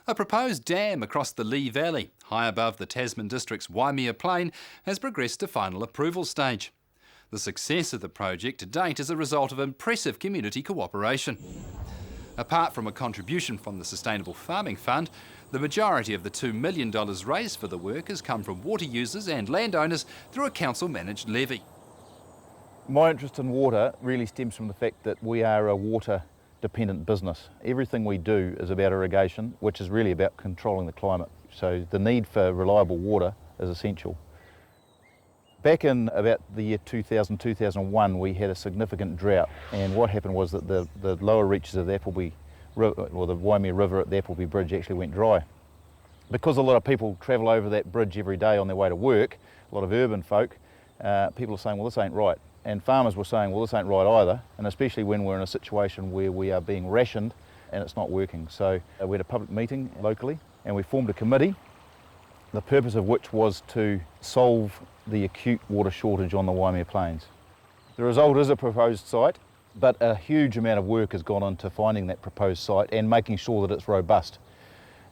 A proposed dam across the Lee Valley, high above the Tasman District's Waimea Plain, has progressed to final approval stage. The success of the project to date is a result of impressive community cooperation. Apart from a contribution from the Sustainable Farming Fund, the majority of the $2 million raised for the work has come from water users and landowners through a council-managed levy. My interest in water really stems from the fact that we are a water-dependent business. Everything we do is about irrigation, which is really about controlling the climate. So the need for reliable water is essential. Back in about the year 2000, 2001, we had a significant drought, and what happened was that the lower reaches of the Appleby River, or the Waimea River at the Appleby Bridge, actually went dry. Because a lot of people travel over that bridge every day on their way to work, a lot of urban folk, people are saying, well, this ain't right. And farmers were saying, well, this ain't right either, and especially when we're in a situation where we are being rationed and it's not working. So we had a public meeting locally, and we formed a committee, the purpose of which was to solve the acute water shortage on the Waimea Plains. The result is a proposed site, but a huge amount of work has gone into finding that proposed site and making sure that it's robust.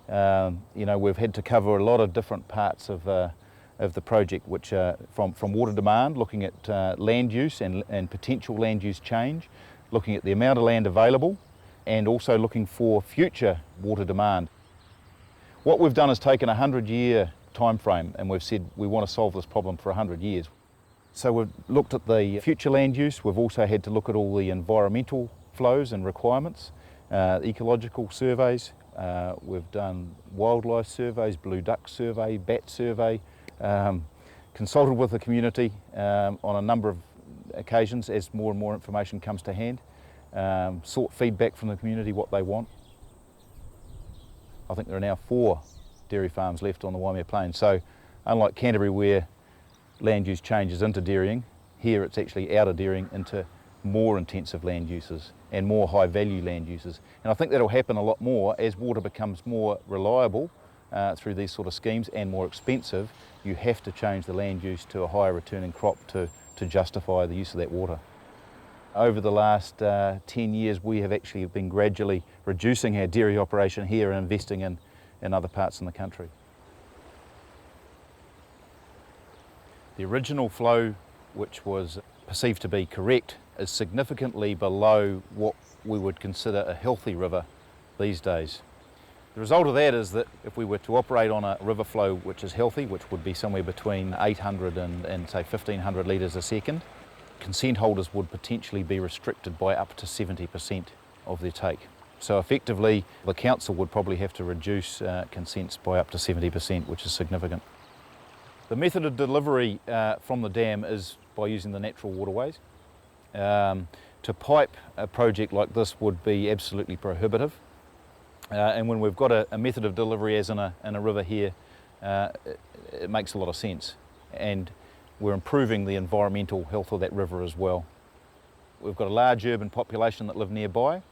We've had to cover a lot of different parts of the project, which from water demand, looking at land use and potential land use change, looking at the amount of land available, and also looking for future water demand. What we've done is taken a 100-year time frame, and we've said we want to solve this problem for 100 years. So we've looked at the future land use. We've also had to look at all the environmental flows and requirements, ecological surveys. We've done wildlife surveys, blue duck survey, bat survey, consulted with the community on a number of occasions as more and more information comes to hand, sought feedback from the community, what they want. I think there are now 4 dairy farms left on the Waimea Plains. So unlike Canterbury, where land use changes into dairying, here it's actually out of dairying into more intensive land uses and more high value land uses. And I think that'll happen a lot more as water becomes more reliable through these sort of schemes and more expensive. You have to change the land use to a higher returning crop to justify the use of that water. Over the last 10 years, we have actually been gradually reducing our dairy operation here and investing in other parts in the country. The original flow, which was perceived to be correct, is significantly below what we would consider a healthy river these days. The result of that is that if we were to operate on a river flow which is healthy, which would be somewhere between 800 and say 1500 litres a second, consent holders would potentially be restricted by up to 70% of their take. So effectively, the council would probably have to reduce consents by up to 70%, which is significant. The method of delivery from the dam is by using the natural waterways. To pipe a project like this would be absolutely prohibitive. And when we've got a method of delivery as in a river here, it makes a lot of sense. And we're improving the environmental health of that river as well. We've got a large urban population that live nearby.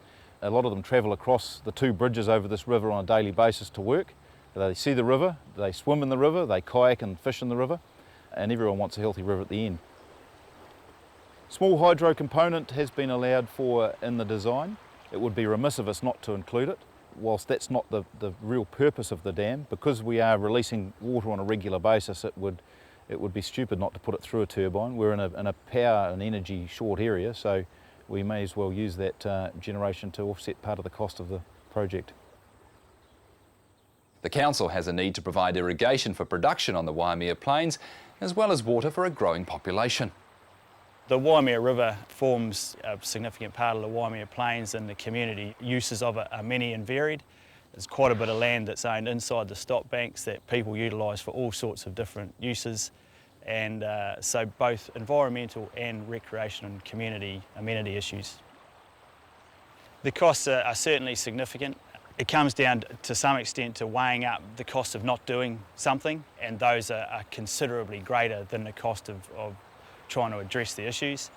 A lot of them travel across the 2 bridges over this river on a daily basis to work. They see the river, they swim in the river, they kayak and fish in the river, and everyone wants a healthy river at the end. Small hydro component has been allowed for in the design. It would be remiss of us not to include it. Whilst that's not the real purpose of the dam, because we are releasing water on a regular basis, it would be stupid not to put it through a turbine. We're in a power and energy short area, so we may as well use that generation to offset part of the cost of the project. The council has a need to provide irrigation for production on the Waimea Plains, as well as water for a growing population. The Waimea River forms a significant part of the Waimea Plains, and the community uses of it are many and varied. There's quite a bit of land that's owned inside the stop banks that people utilise for all sorts of different uses, and so both environmental and recreation and community amenity issues. The costs are certainly significant. It comes down to some extent to weighing up the cost of not doing something, and those are considerably greater than the cost of trying to address the issues.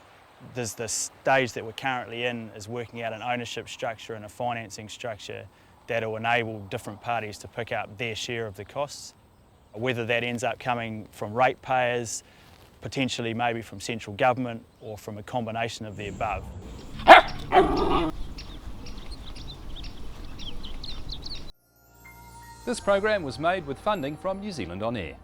There's the stage that we're currently in is working out an ownership structure and a financing structure that will enable different parties to pick up their share of the costs. Whether that ends up coming from ratepayers, potentially maybe from central government, or from a combination of the above. This program was made with funding from New Zealand On Air.